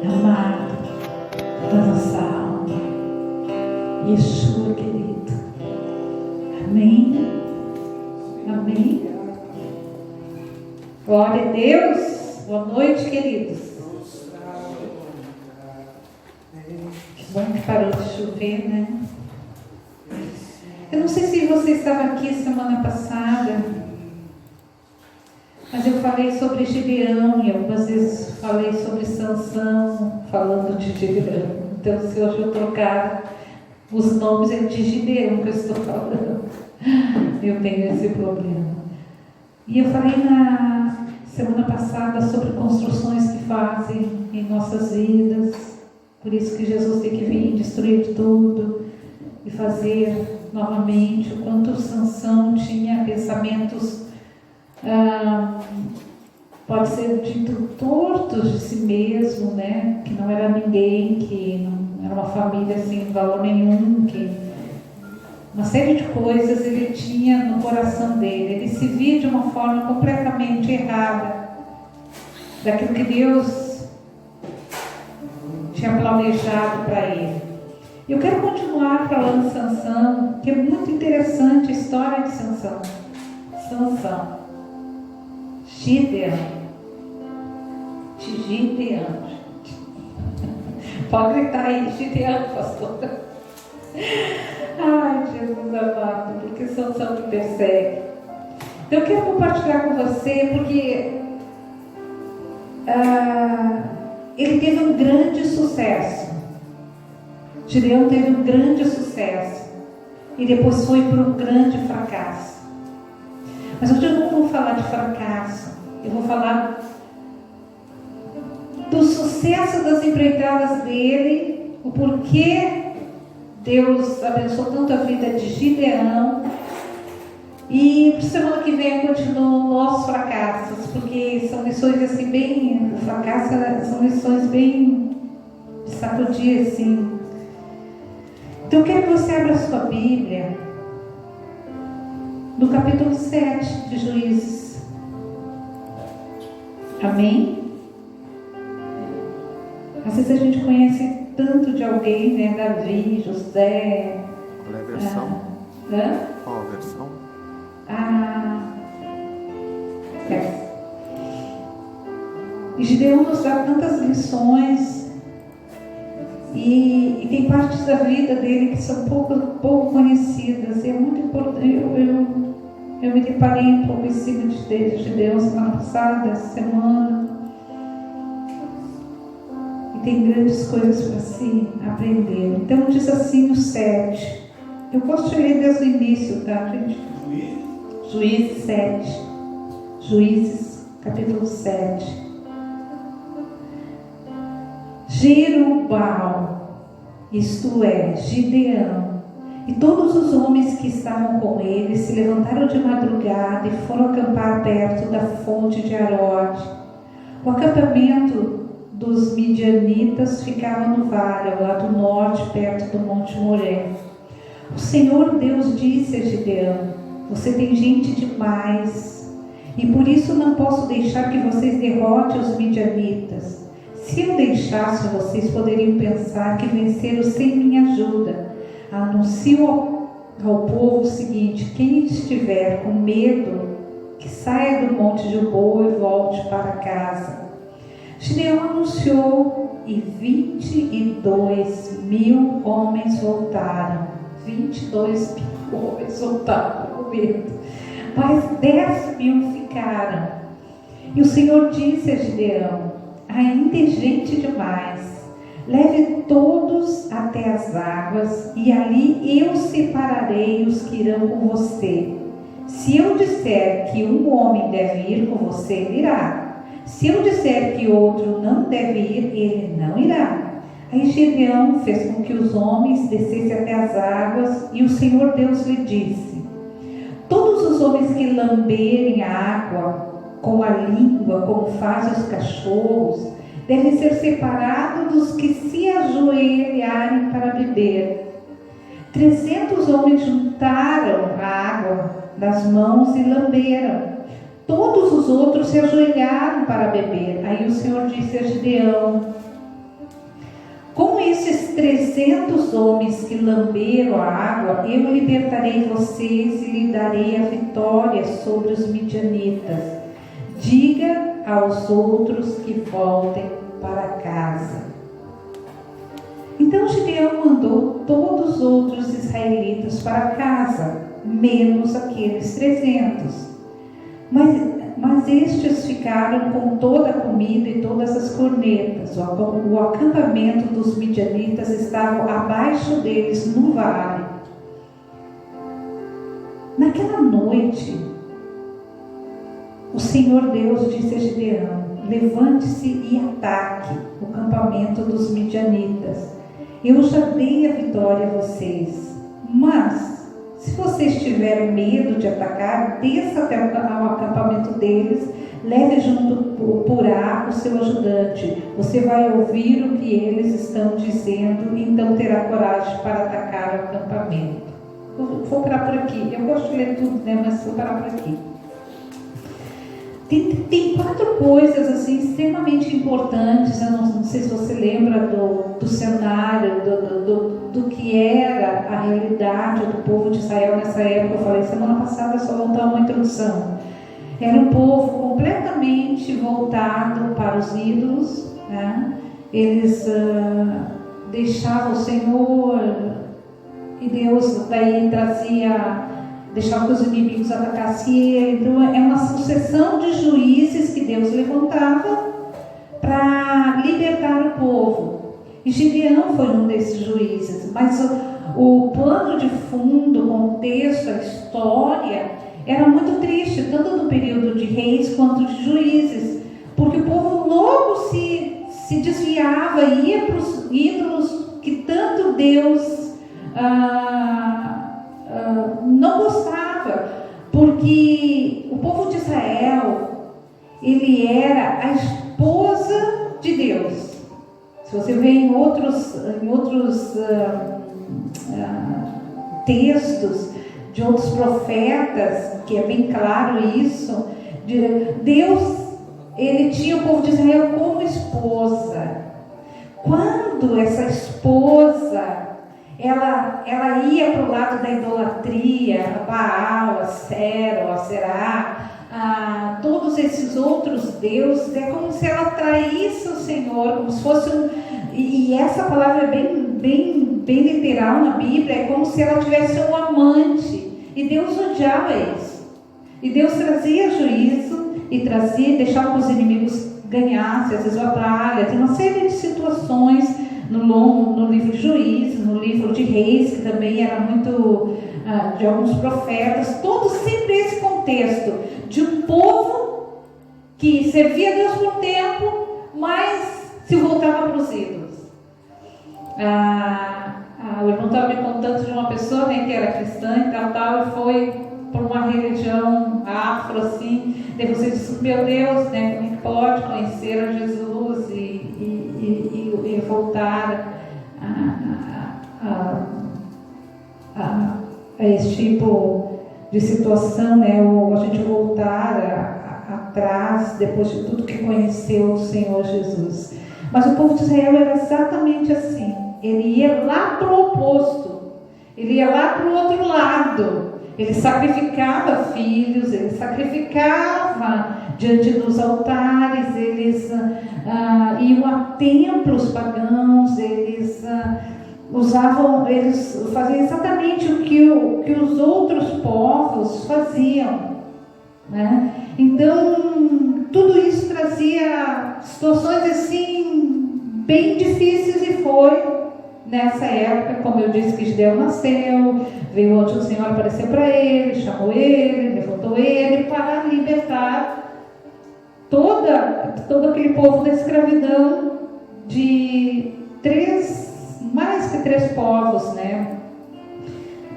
amado da nossa alma. Yeshua, querido. Amém. Amém. Glória a Deus. Boa noite, queridos. Que bom que parou de chover, né? Eu não sei se você estava aqui semana passada, mas eu falei sobre Gideão e algumas vezes falei sobre Sansão, falando de Gideão. Então, se hoje eu trocar os nomes, é de Gideão que eu estou falando. Eu tenho esse problema. E eu falei na semana passada sobre construções que fazem em nossas vidas. Por isso que Jesus tem que vir destruir tudo e fazer novamente. O quanto Sansão tinha pensamentos, pode ser dito, tortos de si mesmo, né? Que não era ninguém, que não era uma família sem valor nenhum, que uma série de coisas ele tinha no coração dele. Ele se via de uma forma completamente errada daquilo que Deus tinha planejado para ele. Eu quero continuar falando de Sansão, que é muito interessante a história de Sansão. Gideão. Pode gritar aí, Gideão, pastor. Ai, Jesus amado, porque Sansão te persegue. Então eu quero compartilhar com você, porque ele teve um grande sucesso. Gideão teve um grande sucesso e depois foi para um grande fracasso. Mas hoje eu não vou falar de fracasso, eu vou falar do sucesso das empreitadas dele, o porquê Deus abençoou tanto a vida de Gideão. E semana que vem eu continuo os fracassos, porque são lições assim bem, fracasso são lições bem de sacudir assim. Então eu quero que você abra a sua Bíblia no capítulo 7 de Juízes. Amém? Às vezes a gente conhece tanto de alguém, né? Davi, José. Qual é a versão? Qual a versão? E Gideão nos dá tantas lições. E tem partes da vida dele que são pouco conhecidas. E é muito importante. Eu me deparei um pouco em cima de Gideão semana passada, essa semana. E tem grandes coisas para se aprender. Então diz assim o 7. Eu gosto de ler desde o início, tá, gente? Juízes 7. Juízes, capítulo 7. Jerubbaal, isto é, Gideão, e todos os homens que estavam com ele se levantaram de madrugada e foram acampar perto da fonte de Arode. O acampamento dos midianitas ficava no vale, ao lado norte, perto do monte Moré. O Senhor Deus disse a Gideão: você tem gente demais, e por isso não posso deixar que vocês derrotem os midianitas. Se eu deixasse, vocês poderiam pensar que venceram sem minha ajuda. Anuncio ao povo o seguinte: quem estiver com medo, que saia do monte de Gilboa e volte para casa. Gideão anunciou e 22.000 homens voltaram. 22.000 homens voltaram com medo, mas 10.000 ficaram. E o Senhor disse a Gideão: ainda é gente demais, leve todos até as águas, e ali eu separarei os que irão com você. Se eu disser que um homem deve ir com você, ele irá. Se eu disser que outro não deve ir, ele não irá. Aí Gideão fez com que os homens descessem até as águas, e o Senhor Deus lhe disse: todos os homens que lamberem a água com a língua, como fazem os cachorros, devem ser separados dos que se ajoelharem para beber. 300 homens juntaram a água das mãos e lamberam. Todos os outros se ajoelharam para beber. Aí o Senhor disse a Gideão: Com esses 300 homens que lamberam a água, eu libertarei vocês e lhe darei a vitória sobre os midianitas. Diga aos outros que voltem para casa. Então Gideão mandou todos os outros israelitas para casa, menos aqueles 300. Mas estes ficaram com toda a comida e todas as cornetas. O acampamento dos midianitas estava abaixo deles no vale. Naquela noite, o Senhor Deus disse a Gideão: levante-se e ataque o acampamento dos midianitas. Eu já dei a vitória a vocês, mas se vocês tiverem medo de atacar, desça até o acampamento deles, leve junto por ar o seu ajudante. Você vai ouvir o que eles estão dizendo, então terá coragem para atacar o acampamento. Vou parar por aqui. Eu gosto de ler tudo, né? Mas vou parar por aqui. Tem 4 coisas assim extremamente importantes. Eu não sei se você lembra do cenário, do que era a realidade do povo de Israel nessa época. Eu falei semana passada, só vou dar uma introdução. Era um povo completamente voltado para os ídolos, né? Eles deixavam o Senhor e Deus daí deixava que os inimigos atacassem ele. Então é uma sucessão de juízes que Deus levantava para libertar o povo. E Gideão foi um desses juízes. Mas o plano de fundo, o contexto, a história era muito triste, tanto no período de reis quanto de juízes, porque o povo logo se desviava e ia para os ídolos que tanto Deus não gostava, porque o povo de Israel, ele era a esposa de Deus. Se você vê em outros textos de outros profetas, que é bem claro isso, Deus, ele tinha o povo de Israel como esposa. Quando essa esposa ela ia para o lado da idolatria, a Baal, a Sera, a Será, todos esses outros deuses, é como se ela traísse o Senhor, como se fosse e essa palavra é bem literal na Bíblia, é como se ela tivesse um amante, e Deus odiava isso, e Deus trazia juízo, e deixava que os inimigos ganhassem, às vezes batalhas, tem uma série de situações no livro de Juízes, no livro de Reis, que também era muito de alguns profetas, todo sempre esse contexto de um povo que servia a Deus por tempo, mas se voltava para os ídolos. O irmão estava me contando de uma pessoa, né, que era cristã e tal, e foi por uma religião afro, assim, daí você diz, meu Deus, né, como é que pode conhecer a Jesus e voltar a esse tipo de situação, né, ou a gente voltar atrás depois de tudo que conheceu o Senhor Jesus. Mas o povo de Israel era exatamente assim. Ele ia lá para o oposto, ele ia lá para o outro lado. Ele sacrificava filhos, ele sacrificava diante dos altares, eles iam a templos pagãos, eles faziam exatamente o que os outros povos faziam, né? Então, tudo isso trazia situações assim, bem difíceis, e foi nessa época, como eu disse, que Gideão nasceu, veio onde o Senhor apareceu para ele, chamou ele, levantou ele para libertar todo aquele povo da escravidão de mais que 3 povos, né,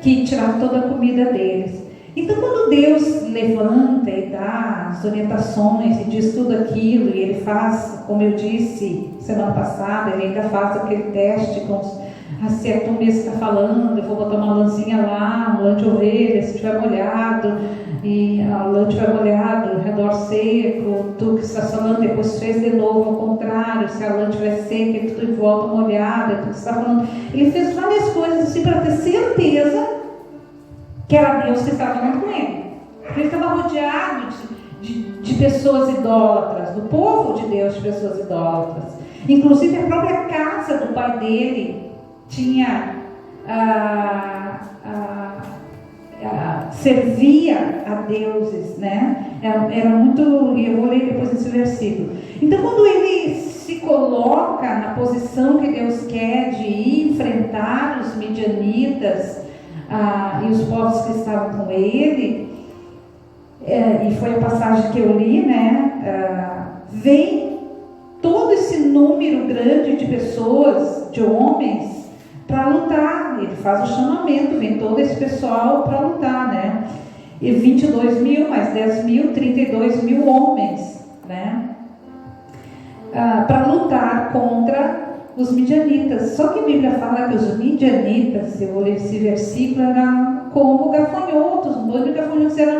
que tiraram toda a comida deles. Então, quando Deus levanta e dá as orientações e diz tudo aquilo, e ele faz, como eu disse semana passada, ele ainda faz aquele teste com se é tu mesmo que está falando, eu vou botar uma lãzinha lá, um lã de ovelha, se estiver molhado, e a lã estiver molhado, redor seco, tu que estás falando, depois fez de novo ao contrário, se a lã estiver seca, e tu de volta molhada, tu que está falando. Ele fez várias coisas assim para ter certeza que era Deus que estava falando com ele. Porque ele estava rodeado de pessoas idólatras, do povo de Deus, de pessoas idólatras. Inclusive a própria casa do pai dele tinha servia a deuses, né? Era muito, e eu vou ler depois esse versículo. Então, quando ele se coloca na posição que Deus quer de ir enfrentar os midianitas e os povos que estavam com ele, e foi a passagem que eu li, né? Vem todo esse número grande de pessoas, de homens, para lutar. Ele faz o chamamento, vem todo esse pessoal para lutar, né? E 22 mil, mais 10 mil, 32 mil homens, né? Para lutar contra os midianitas. Só que a Bíblia fala que os midianitas, eu vou ler esse versículo, eram como gafanhotos. Um bando de gafanhotos, era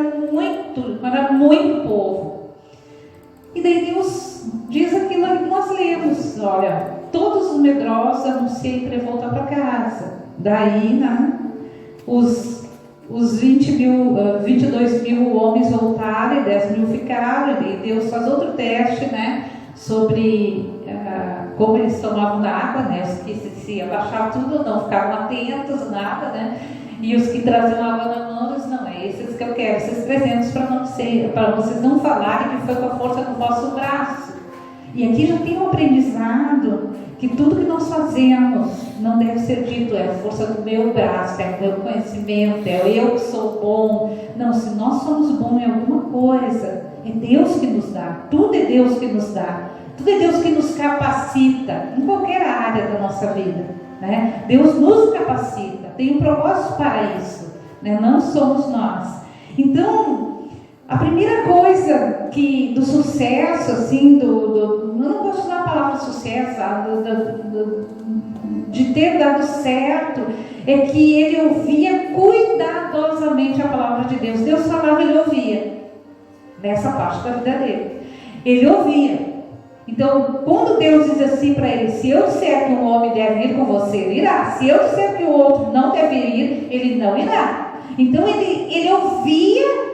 muito povo. E daí Deus diz aquilo que nós lemos, olha, todos os medrosos anunciei para voltar para casa. Daí, né, os 22 mil homens voltaram e 10 mil ficaram. E Deus faz outro teste, né, sobre como eles tomavam água, né, os que se abaixavam tudo, não ficavam atentos, nada, né, e os que traziam água na mão, eles não, é esses que eu quero, esses 300 para vocês não falarem que foi com a força do vosso braço. E aqui já tem um aprendizado que tudo que nós fazemos não deve ser dito, é a força do meu braço, é o meu conhecimento, é eu que sou bom. Não, se nós somos bons em alguma coisa, é Deus que nos dá, tudo é Deus que nos dá, tudo é Deus que nos capacita, em qualquer área da nossa vida, né? Deus nos capacita, tem um propósito para isso, né? Não somos nós. Então, a primeira coisa do sucesso, assim, eu não gosto de usar a palavra sucesso, de ter dado certo, é que ele ouvia cuidadosamente a palavra de Deus. Deus falava, ele ouvia, nessa parte da vida dele. Ele ouvia. Então, quando Deus diz assim para ele, se eu disser que um homem deve ir com você, ele irá. Se eu disser que o outro não deve ir, ele não irá. Então, ele ouvia.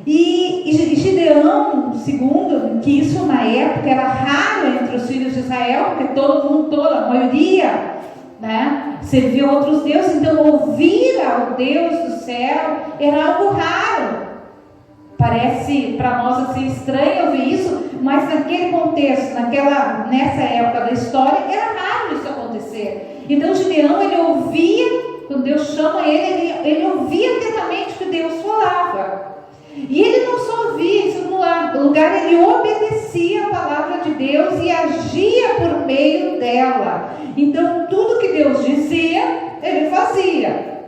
E Gideão, segundo, que isso na época era raro entre os filhos de Israel, porque todo mundo, a maioria, né, servia a outros deuses. Então, ouvir ao Deus do céu era algo raro. Parece para nós assim estranho ouvir isso, mas naquele contexto, nessa época da história, era raro isso acontecer. Então Gideão, ele ouvia, quando Deus chama ele ouvia atentamente o que Deus falava. E ele não só ouvia, em segundo lugar, ele obedecia a palavra de Deus e agia por meio dela. Então tudo que Deus dizia, ele fazia.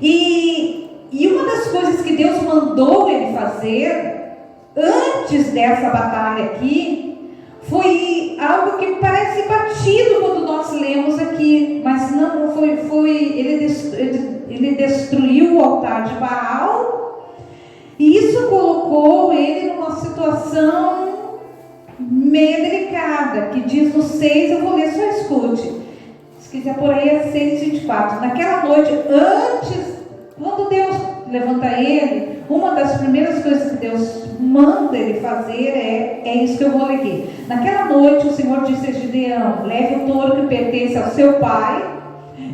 E uma das coisas que Deus mandou ele fazer antes dessa batalha aqui foi algo que parece batido quando nós lemos aqui, mas não foi ele destruiu o altar de Baal, e isso colocou ele numa situação meio delicada, que diz no 6, eu vou ler, só escute, se quiser por aí é 6:24. Naquela noite, quando Deus levanta ele, uma das primeiras coisas que Deus manda ele fazer é isso que eu vou ler aqui. Naquela noite o Senhor disse a Gideão, leve o touro que pertence ao seu pai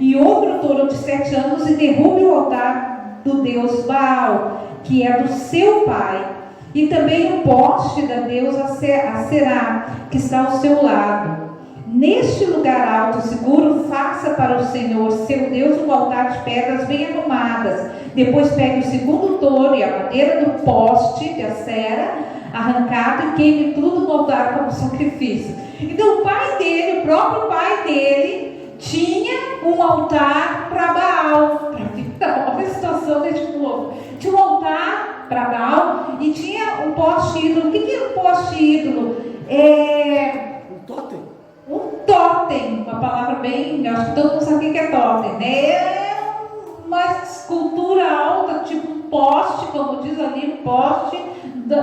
e outro touro de 7 anos e derrube o altar do Deus Baal, que é do seu pai, e também o poste da deusa Aserá, que está ao seu lado. Neste lugar alto e seguro, faça para o Senhor, seu Deus, um altar de pedras bem arrumadas. Depois pegue o segundo touro e a madeira do poste de Acera, arrancado, e queime tudo no altar como sacrifício. Então o próprio pai dele, tinha um altar para Baal. Olha a situação deste povo. Tinha um altar para Baal e tinha um poste ídolo. O que é um poste ídolo? Um totem. Um totem, uma palavra bem, eu acho que todo mundo sabe o que é totem, né? É uma escultura alta, tipo um poste, como diz ali, um poste da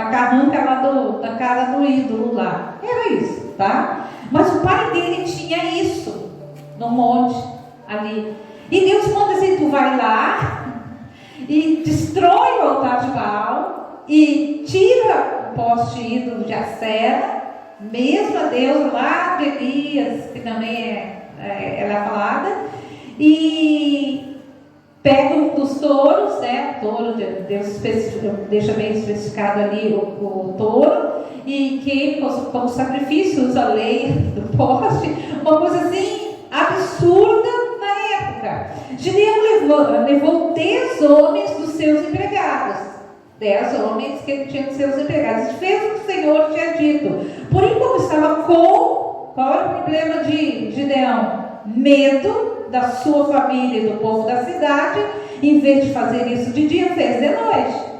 carranca lá da cara do ídolo lá. Era isso, tá? Mas o pai dele tinha isso no monte ali. E Deus manda assim: tu vai lá e destrói o altar de Baal e tira o poste ídolo de Acera, mesmo a Deus lá de Elias, que também ela é falada, e pega um dos touros, né? O touro, Deus deixa bem especificado ali o touro, e queima como sacrifício, usa a lei do poste, uma coisa assim absurda na época. Gideão levou 10 homens dos seus empregados, 10 homens que ele tinha dos seus empregados, fez o que o Senhor tinha dito. Porém, como estava qual era o problema de Gideão? Medo da sua família e do povo da cidade. Em vez de fazer isso de dia, fez de noite.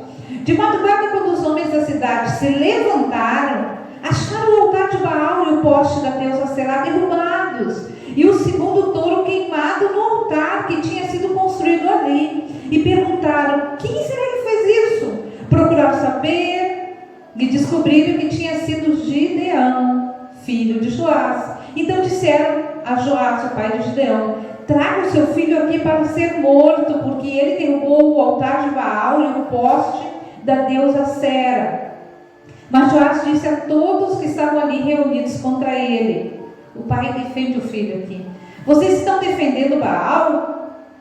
De madrugada, quando os homens da cidade se levantaram, acharam o altar de Baal e o poste da deusa Será derrubados, e o segundo touro queimado no altar que tinha sido construído ali. E perguntaram: quem será que fez isso? Procuraram saber e descobriram que tinha sido Gideão, filho de Joás. Então disseram a Joás, o pai de Gideão: traga o seu filho aqui para ser morto, porque ele derrubou o altar de Baal e o poste da deusa Sera. Mas Joás disse a todos que estavam ali reunidos contra ele. O pai defende o filho aqui: vocês estão defendendo Baal?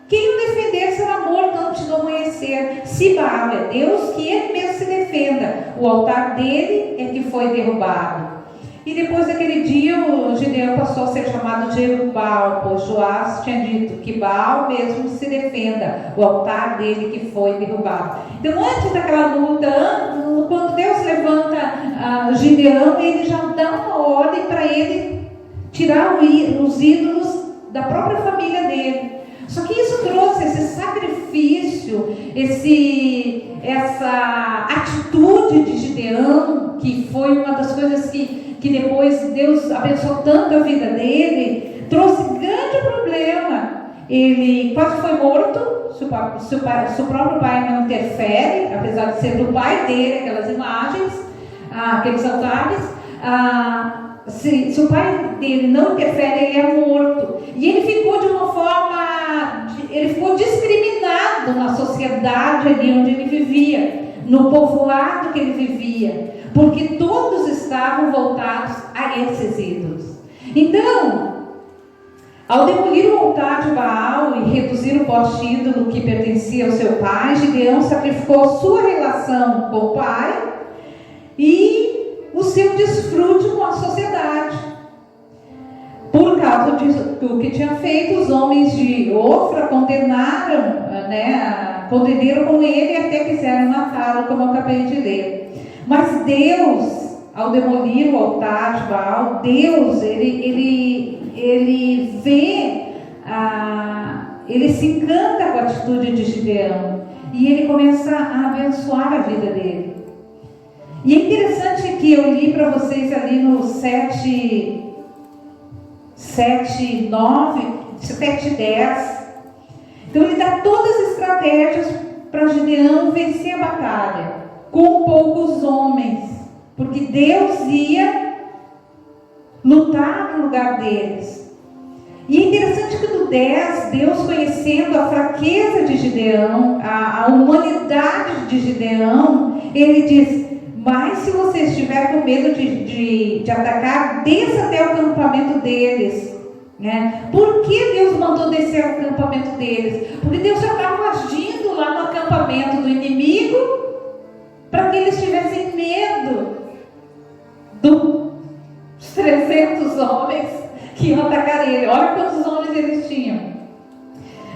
Quem o defender será morto antes do amanhecer. Se Baal é Deus, que ele mesmo se defenda. O altar dele é que foi derrubado. E depois daquele dia, o Gideão passou a ser chamado Jerubbaal, pois Joás tinha dito que Baal mesmo se defenda, o altar dele que foi derrubado. Então, antes daquela luta, quando Deus levanta Gideão, ele já dá uma ordem para ele tirar os ídolos da própria família dele. Só que isso trouxe esse sacrifício, essa atitude de Gideão, que foi uma das coisas que depois Deus abençoou tanto a vida dele, trouxe grande problema. Ele quase foi morto, se o próprio pai não interfere, apesar de ser do pai dele, aquelas imagens, aqueles altares. Se o pai dele não interfere, ele é morto. E ele ficou de uma forma, ele ficou discriminado na sociedade ali onde ele vivia, no povoado que ele vivia, porque todos estavam voltados a esses ídolos. Então, ao demolir o altar de Baal e reduzir o poste ídolo que pertencia ao seu pai, Gideão sacrificou a sua relação com o pai e o seu desfrute com a sociedade. Por causa do que tinha feito, os homens de Ofra condenaram com ele e até quiseram matá-lo, como eu acabei de ler. Mas Deus, ao demolir o altar de Baal, Deus, ele vê, ele se encanta com a atitude de Gideão e ele começa a abençoar a vida dele. E é interessante que eu li para vocês ali no 7:10. Então ele dá todas as estratégias para Gideão vencer a batalha com poucos homens, porque Deus ia lutar no lugar deles. E é interessante que no 10, Deus, conhecendo a fraqueza de Gideão, a humanidade de Gideão, ele diz: mas se você estiver com medo de atacar, desça até o acampamento deles. Né? Por que Deus mandou descer ao acampamento deles? Porque Deus já estava agindo lá no acampamento do inimigo, para que eles tivessem medo dos 300 homens que iam atacar ele. Olha quantos homens eles tinham.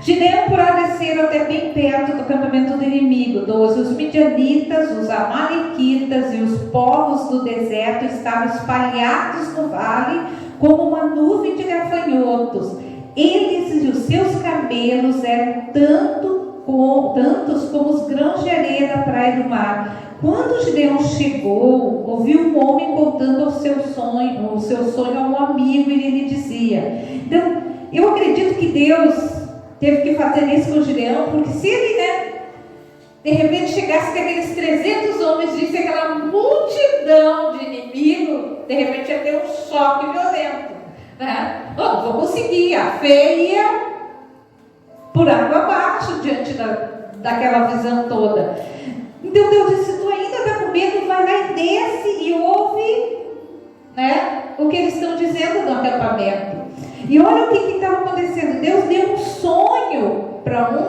Gideão desceram até bem perto do acampamento do inimigo. 12. Os midianitas, os amalequitas e os povos do deserto estavam espalhados no vale como uma nuvem de gafanhotos. Eles e os seus camelos eram tantos como os grãos de areia da praia do mar. Quando Gideão chegou, ouviu um homem contando o seu sonho a um amigo, e ele dizia. Então, eu acredito que Deus teve que fazer isso com Gideão, porque se ele, de repente chegasse com aqueles 300 homens, visse aquela multidão de inimigos, de repente ia ter um choque violento, né? Não vou conseguir, a fé ia por água abaixo diante daquela visão toda. Então Deus disse: tu ainda está com medo, vai lá e desce e ouve, o que eles estão dizendo no acampamento. E olha o que estava acontecendo. Deus deu um sonho para um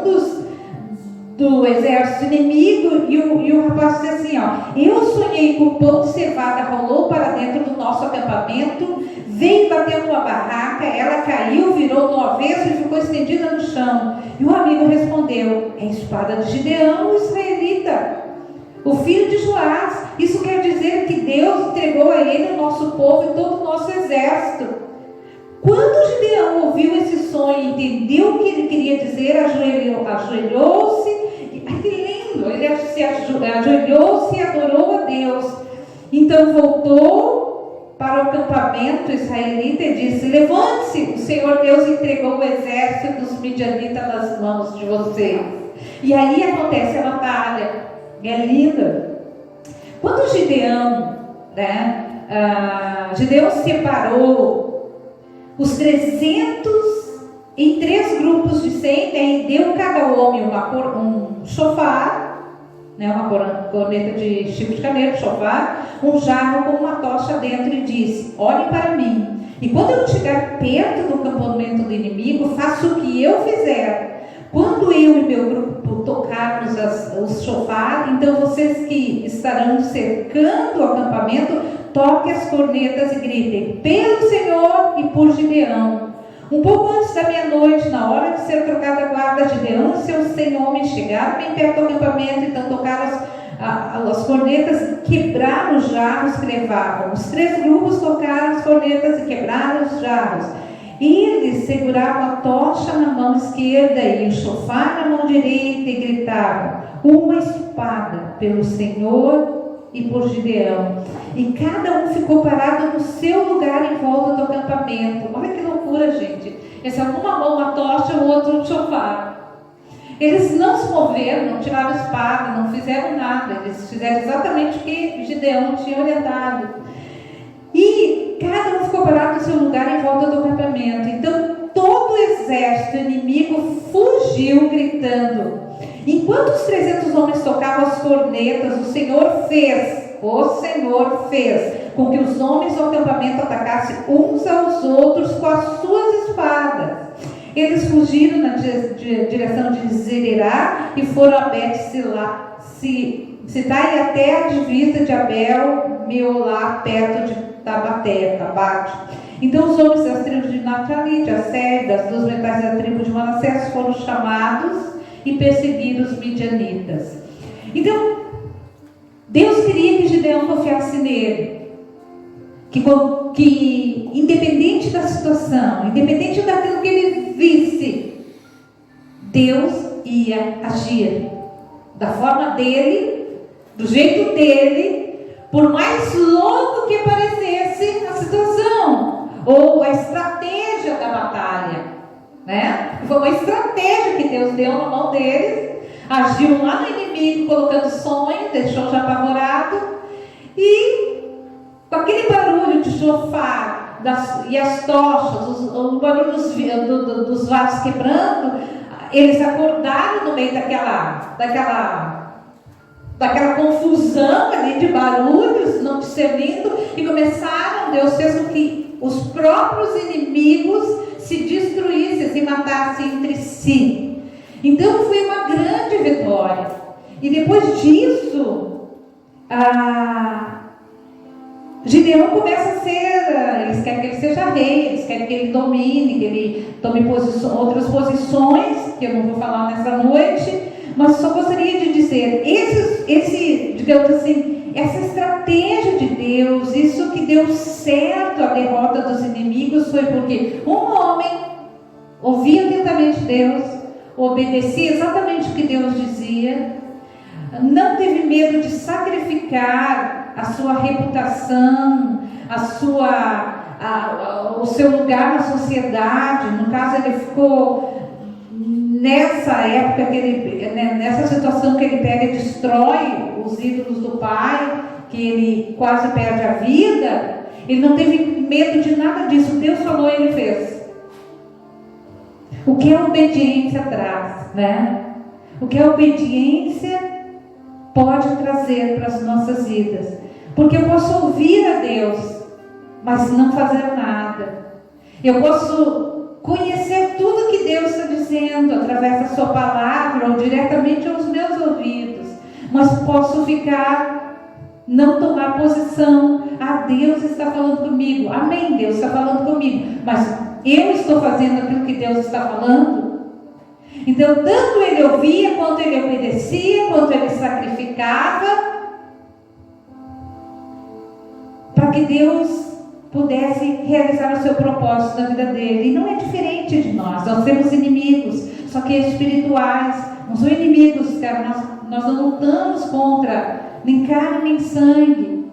do exército inimigo, e o rapaz disse assim: eu sonhei com o pão de cevada, rolou para dentro do nosso acampamento, veio batendo uma barraca, ela caiu, virou no avesso e ficou estendida no chão. E o amigo respondeu: é a espada de Gideão, o israelita, o filho de Joás. Isso quer dizer que Deus entregou a ele o nosso povo e todo o nosso exército. Quando Gideão ouviu esse sonho e entendeu o que ele queria dizer, ajoelhou-se. Ai, que lindo! Ele se ajoelhou-se e adorou a Deus. Então voltou para o acampamento israelita e disse: levante-se, o Senhor Deus entregou o exército dos midianitas nas mãos de vocês. E aí acontece a batalha. É linda. Quando Gideão separou os 300 em 3 grupos de 100, e deu cada homem um chofar, uma corneta de chifre de carneiro, chofar, um jarro com uma tocha dentro, e disse: olhem para mim, e quando eu chegar perto do acampamento do inimigo, faça o que eu fizer. Quando eu e meu grupo tocarmos os chofar, então vocês que estarão cercando o acampamento, toquem as cornetas e gritem: pelo Senhor e por Gideão. Um pouco antes da meia-noite, na hora de ser trocada a guarda, Gideão e seus 100 homens chegaram bem perto do acampamento, então tocaram as cornetas e quebraram os jarros que levavam. Os 3 grupos tocaram as cornetas e quebraram os jarros. Eles seguravam a tocha na mão esquerda e o chofar na mão direita, e gritavam: uma espada pelo Senhor e por Gideão. E cada um ficou parado no seu lugar em volta do acampamento. Olha que loucura, gente. Esse uma mão uma tocha, o outro um chofar. Eles não se moveram, não tiraram a espada, não fizeram nada. Eles fizeram exatamente o que Gideão tinha orientado. E cada um ficou parado no seu lugar em volta do acampamento. Então todo o exército inimigo fugiu gritando. Enquanto os 300 homens tocavam as cornetas, o Senhor fez com que os homens do acampamento atacassem uns aos outros com as suas espadas. Eles fugiram na direção de Zererá e foram a Bet-Sitai até a divisa de Abel-Meolá, perto de Tabate. Então os homens das tribos de Naftali, de Asser, das 2 metades da tribo de Manassés foram chamados e perseguiram os midianitas. Então Deus queria que Gideão confiasse nele, que independente da situação, independente daquilo que ele visse, Deus ia agir da forma dele, do jeito dele, por mais louco que parecesse a situação, ou a estratégia da batalha, Foi uma estratégia que Deus deu na mão deles, agiu lá no inimigo, colocando sonho, deixou já apavorado, e com aquele barulho de chofar e as tochas, o barulho dos vasos quebrando, eles acordaram no meio daquela confusão ali de barulhos, não discernindo, e começaram, Deus fez com que os próprios inimigos se destruíssem, se matassem entre si. Então foi uma grande vitória. E depois disso, Gideão começa a ser, eles querem que ele seja rei, eles querem que ele domine, que ele tome outras posições, que eu não vou falar nessa noite, mas só gostaria de dizer, digamos assim, essa estratégia de Deus, isso que deu certo a derrota dos inimigos, foi porque um homem ouvia atentamente Deus, obedecia exatamente o que Deus dizia, não teve medo de sacrificar a sua reputação, o seu lugar na sociedade. No caso, ele ficou nessa época, nessa situação que ele pega e destrói os ídolos do pai, que ele quase perde a vida. Ele não teve medo de nada disso. Deus falou e ele fez. O que a obediência traz, né? O que a obediência pode trazer para as nossas vidas. Porque eu posso ouvir a Deus, mas não fazer nada. Eu posso conhecer tudo que Deus está dizendo através da sua palavra ou diretamente aos meus ouvidos, mas posso não tomar posição. Deus está falando comigo. Amém, Deus está falando comigo, mas eu estou fazendo aquilo que Deus está falando? Então, tanto ele ouvia, quanto ele obedecia, quanto ele sacrificava, para que Deus pudesse realizar o seu propósito na vida dele. E não é diferente de nós. Nós temos inimigos, só que espirituais. Não são inimigos, cara. Nós não lutamos contra nem carne nem sangue.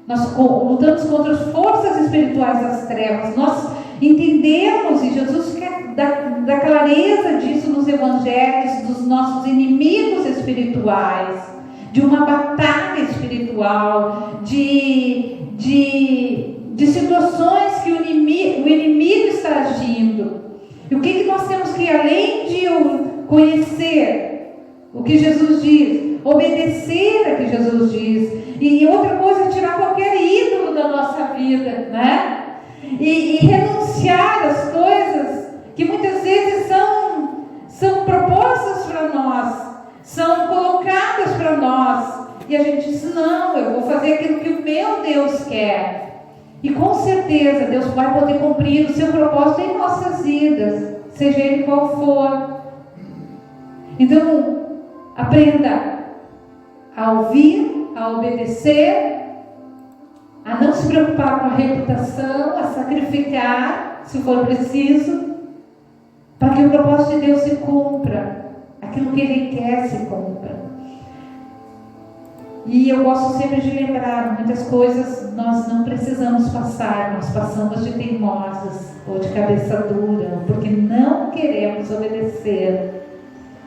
Nós lutamos contra as forças espirituais das trevas. Nós entendemos, e Jesus quer dar clareza disso nos evangelhos, dos nossos inimigos espirituais, de uma batalha espiritual, de situações que o inimigo está agindo. E o que nós temos que, além de conhecer o que Jesus diz, obedecer a que Jesus diz, e outra coisa é tirar qualquer ídolo da nossa vida, né? E renunciar às coisas que muitas vezes são propostas para nós, são colocadas para nós, e a gente diz: não, eu vou fazer aquilo que o meu Deus quer. E com certeza Deus vai poder cumprir o seu propósito em nossas vidas, seja ele qual for. Então, aprenda a ouvir, a obedecer, a não se preocupar com a reputação, a sacrificar, se for preciso, para que o propósito de Deus se cumpra, aquilo que Ele quer se cumpra. E eu gosto sempre de lembrar, muitas coisas nós não precisamos passar, nós passamos de teimosas ou de cabeça dura, porque não queremos obedecer.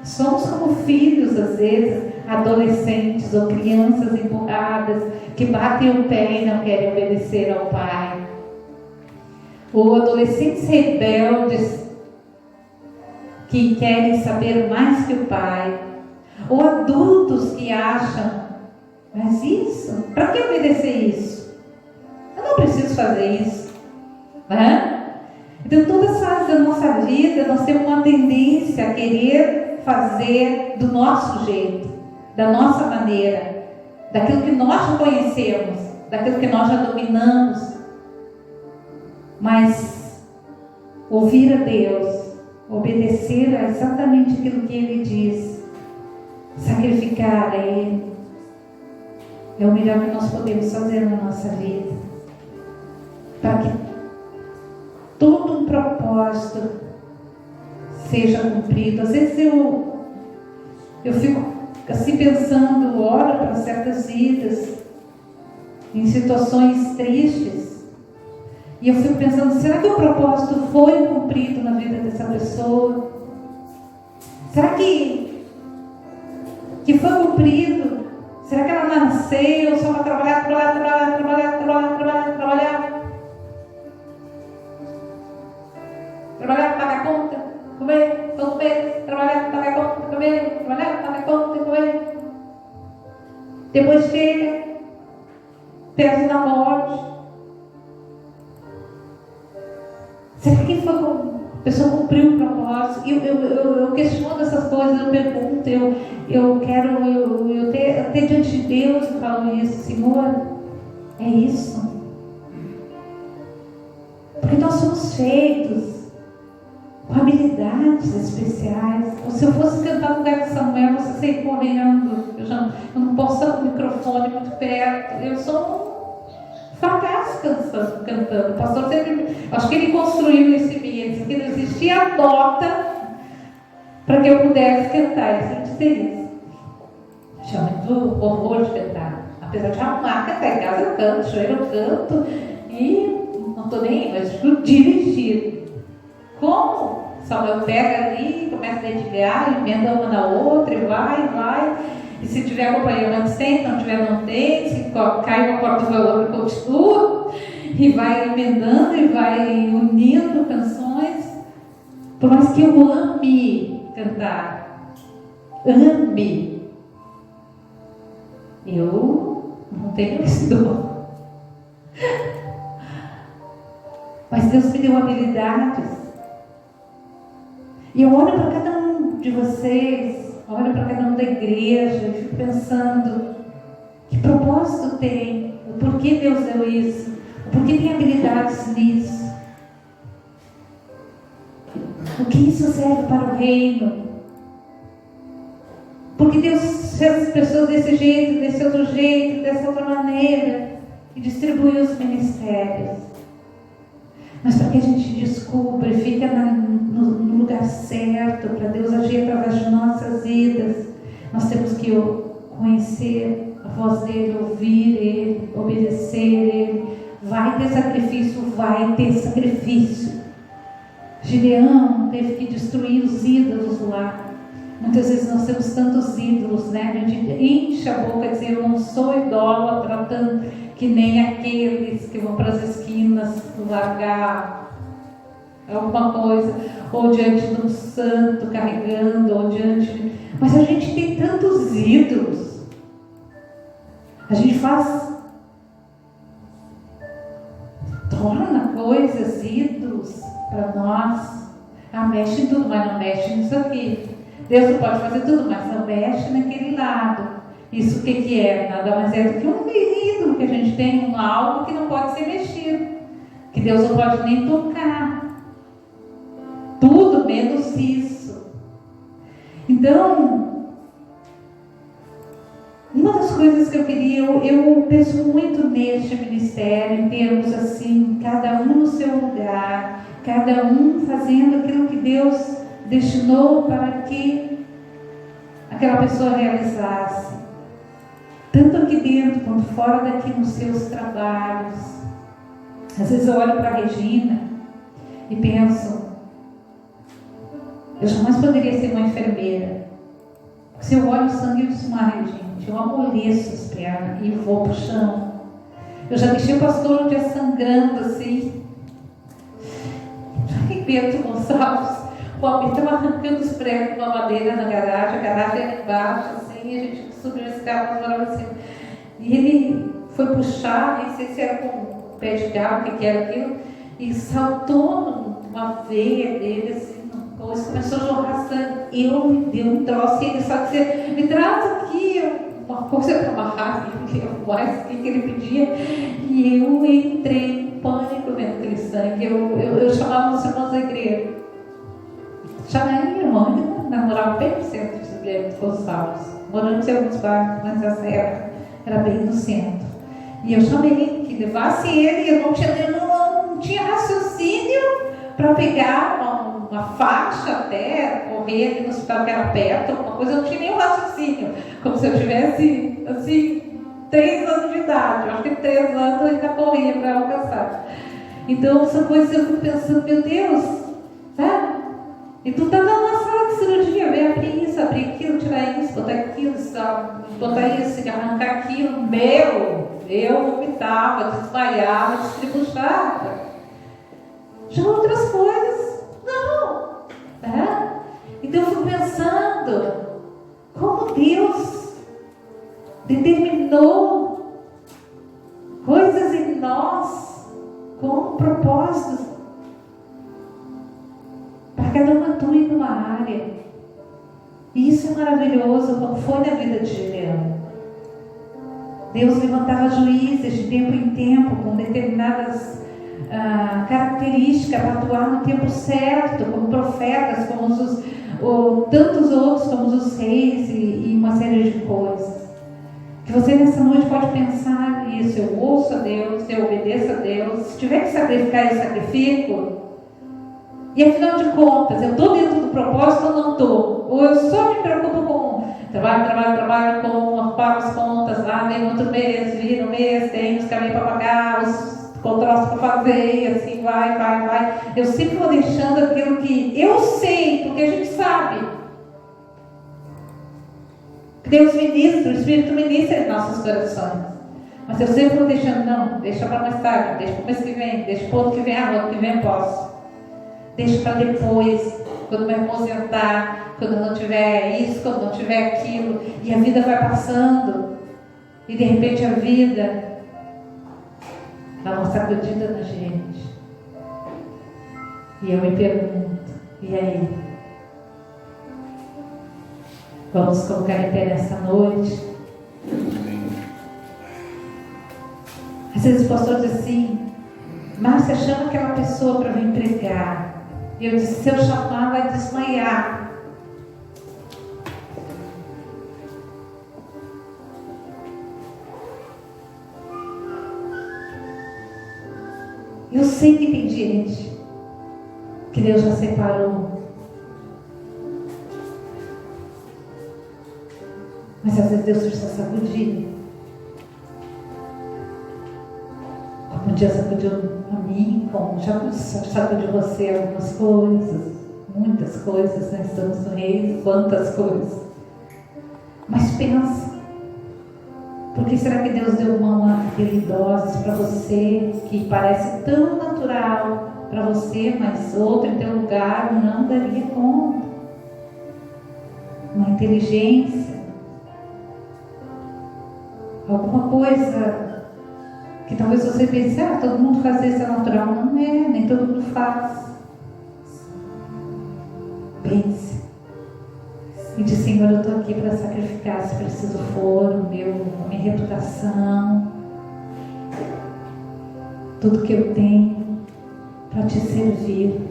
Somos como filhos, às vezes, adolescentes ou crianças empurradas, que batem o pé e não querem obedecer ao pai. Ou adolescentes rebeldes, que querem saber mais que o pai. Ou adultos que acham: mas isso? Para que obedecer isso? Eu não preciso fazer isso. Né? Então, todas as áreas da nossa vida, nós temos uma tendência a querer fazer do nosso jeito, da nossa maneira, daquilo que nós já conhecemos, daquilo que nós já dominamos. Mas ouvir a Deus, obedecer a exatamente aquilo que Ele diz, sacrificar a Ele, é o melhor que nós podemos fazer na nossa vida, para que todo um propósito seja cumprido. Às vezes eu fico assim pensando, oro para certas vidas, em situações tristes, e eu fico pensando: será que o propósito foi cumprido na vida dessa pessoa? Será que foi cumprido? Será que ela nasceu só para trabalhar? Trabalhar para pagar conta, comer, todo mês, trabalhar para pagar conta, comer, trabalhar para pagar conta, comer. Depois chega, perto da morte. Será que a pessoa cumpriu o propósito? Eu questiono essas coisas, eu pergunto, eu quero até diante de Deus, eu falo isso: Senhor, é isso? Porque nós somos feitos com habilidades especiais. Se eu fosse cantar no lugar de Samuel, você sair correndo. Eu não posso estar com o microfone muito perto. Eu sou um fracasso cantando. O pastor sempre, acho que ele construiu isso em mim. Ele disse que não existia nota para que eu pudesse cantar. Ele sempre disse isso. Chama fazendo horror de cantar. Apesar de amar cantar em casa, eu canto, chuveiro eu canto, e não estou nem aí, mas dirigir. Como? Samuel pega ali, começa a dedicar, emenda uma na outra, e vai. E se tiver acompanhamento, tem, se não tiver, não tem. Se cai uma corda do violão, continua. E vai emendando e vai unindo canções. Por mais que eu ame cantar, eu não tenho esse dom. Mas Deus me deu habilidades. E eu olho para cada um de vocês, olho para cada um da igreja e fico pensando: que propósito tem? O porquê Deus deu isso? O porquê tem habilidades nisso? O que isso serve para o reino? Porque Deus fez as pessoas desse jeito, desse outro jeito, dessa outra maneira, e distribuiu os ministérios. Mas para que a gente descubra e fique no lugar certo, para Deus agir através de nossas vidas, nós temos que conhecer a voz dele, ouvir ele, obedecer ele. Vai ter sacrifício. Gideão teve que destruir os ídolos lá. Muitas vezes nós temos tantos ídolos, né? A gente enche a boca e diz: eu não sou idólatra, tanto que nem aqueles que vão para as esquinas largar alguma coisa, ou diante de um santo carregando, ou diante. Mas a gente tem tantos ídolos. A gente torna coisas, ídolos para nós. Mexe em tudo, mas não mexe nisso aqui. Deus não pode fazer tudo, mas não mexe naquele lado. Isso o que é? Nada mais é do que um ídolo que a gente tem, algo que não pode ser mexido, que Deus não pode nem tocar. Tudo menos isso. Então, uma das coisas que eu queria, eu penso muito neste ministério, em termos assim, cada um no seu lugar, cada um fazendo aquilo que Deus destinou para que aquela pessoa realizasse. Tanto aqui dentro quanto fora daqui nos seus trabalhos. Às vezes eu olho para a Regina e penso: eu jamais poderia ser uma enfermeira. Se eu olho o sangue, eu desmaio, gente. Eu amoleço as pernas e vou para o chão. Eu já deixei o pastor um dia sangrando assim. Bento Gonçalves, o homem estava arrancando os pregos de uma madeira na garagem, a garagem era embaixo, assim, e a gente subiu esse carro, nós morávamos assim. E ele foi puxar, nem sei se era com o pé de carro, o que era aquilo, e saltou numa veia dele, assim, começou a jorrar sangue. Eu me dei um troço, e ele só disse: me traz aqui uma coisa para amarrar, mais o que ele pedia. E eu entrei em pânico vendo aquele sangue. Eu chamava os irmãos da igreja. Chamei minha irmã, que namorava bem no centro de Bento Gonçalves, morando em alguns bairros, mas essa época era bem no centro. E eu chamei que levasse ele, eu não tinha raciocínio para pegar uma faixa até correr ali no hospital que era perto, alguma coisa. Eu não tinha nenhum raciocínio, como se eu tivesse assim 3 anos de idade. Eu acho que 3 anos eu ainda corria para alcançar. Então são coisas que eu fico pensando: meu Deus, sabe? E tu tá na sala de cirurgia, vem abrir isso, abrir aquilo, tirar isso, botar aquilo, botar isso, arrancar aquilo. Eu vomitava, desmaiava, distribuchava. Já outras coisas, não. Então eu fico pensando como Deus determinou coisas em nós com propósitos para cada um atuar numa área. E isso é maravilhoso, como foi na vida de Gideão. Deus levantava juízes de tempo em tempo com determinadas características para atuar no tempo certo, como profetas, como tantos outros, como os reis e uma série de coisas. Que você nessa noite pode pensar nisso: eu ouço a Deus, eu obedeço a Deus. Se tiver que sacrificar, eu sacrifico. E afinal de contas, eu estou dentro do propósito ou não estou? Ou eu só me preocupo com trabalho, com pago as contas, vem outro mês, vira um mês, tem os caminhos para pagar, os contratos para fazer, e assim vai. Eu sempre vou deixando aquilo que eu sei, porque a gente sabe. Deus ministra, o Espírito ministra em nossos corações. Mas eu sempre vou deixando, não, deixa para mais tarde, deixa para o mês que vem, deixa para o outro que vem, outro que vem eu posso. Deixa para depois, quando me aposentar, quando não tiver isso, quando não tiver aquilo. E a vida vai passando. E de repente a vida dá uma sacudida na gente. E eu me pergunto, e aí? Vamos colocar em pé nessa noite? Às vezes o pastor diz assim, Márcia, chama aquela pessoa para vir pregar. E eu disse, se eu chamar, vai desmaiar. Eu sei que tem gente que Deus já separou. Mas às vezes Deus precisa sacudir. Como um dia sacudiu a mim, como já sacudiu você algumas coisas, muitas coisas, nós estamos no reino, quantas coisas. Mas pensa, por que será que Deus deu mão habilidosas para você, que parece tão natural para você, mas outro em teu lugar não daria conta? Uma inteligência, alguma coisa que talvez você pense, todo mundo faz isso, é natural. Não é, nem todo mundo faz. Pense. E diz, Senhor, eu estou aqui para sacrificar, se preciso for, a minha reputação, tudo que eu tenho, para te servir.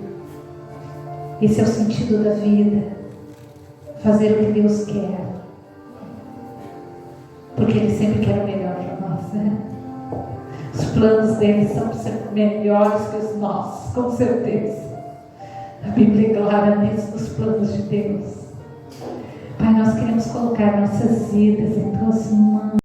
Esse é o sentido da vida. Fazer o que Deus quer. Porque Ele sempre quer o melhor para nós, né? Os planos dele são sempre melhores que os nossos, com certeza. A Bíblia é clara nisso, nos planos de Deus. Pai, nós queremos colocar nossas vidas em tuas mãos.